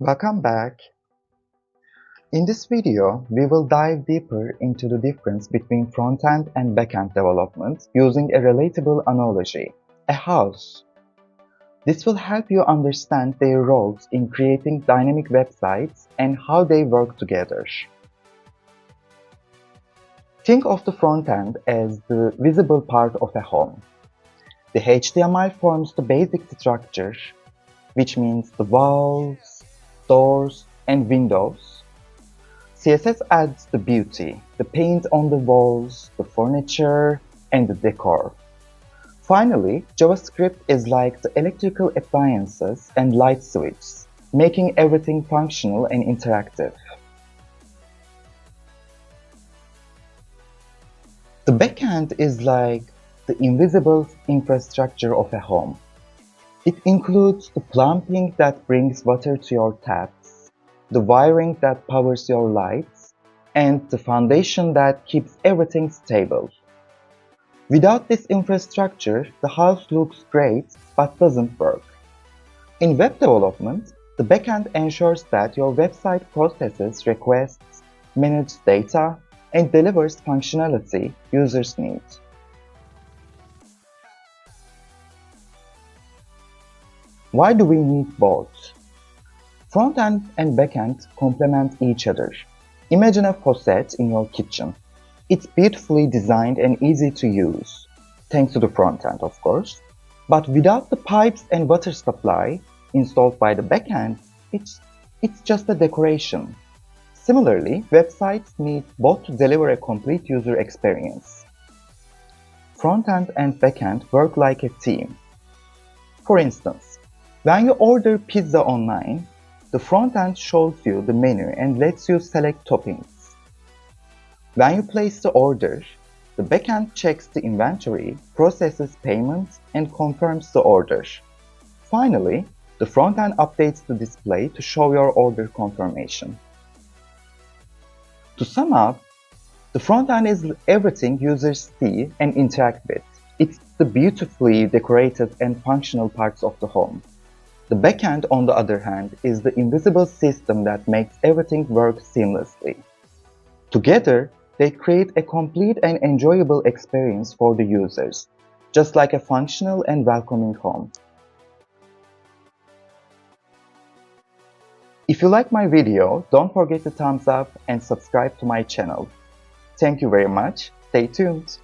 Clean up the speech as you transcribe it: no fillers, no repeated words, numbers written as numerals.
Welcome back. In this video, we will dive deeper into the difference between front-end and back-end development using a relatable analogy, a house. This will help you understand their roles in creating dynamic websites and how they work together. Think of the front-end as the visible part of a home. The HTML forms the basic structure, which means the walls, doors, and windows. CSS adds the beauty, the paint on the walls, the furniture, and the decor. Finally, JavaScript is like the electrical appliances and light switches, making everything functional and interactive. The backend is like the invisible infrastructure of a home. It includes the plumbing that brings water to your taps, the wiring that powers your lights, and the foundation that keeps everything stable. Without this infrastructure, the house looks great but doesn't work. In web development, the backend ensures that your website processes requests, manages data, and delivers functionality users need. Why do we need both? Front-end and back-end complement each other. Imagine a faucet in your kitchen. It's beautifully designed and easy to use, thanks to the front-end, of course. But without the pipes and water supply installed by the back-end, it's just a decoration. Similarly, websites need both to deliver a complete user experience. Front-end and back-end work like a team. For instance, when you order pizza online, the front end shows you the menu and lets you select toppings. When you place the order, the back end checks the inventory, processes payment, and confirms the order. Finally, the front end updates the display to show your order confirmation. To sum up, the front end is everything users see and interact with. It's the beautifully decorated and functional parts of the home. The backend, on the other hand, is the invisible system that makes everything work seamlessly. Together, they create a complete and enjoyable experience for the users, just like a functional and welcoming home. If you like my video, don't forget to thumbs up and subscribe to my channel. Thank you very much. Stay tuned.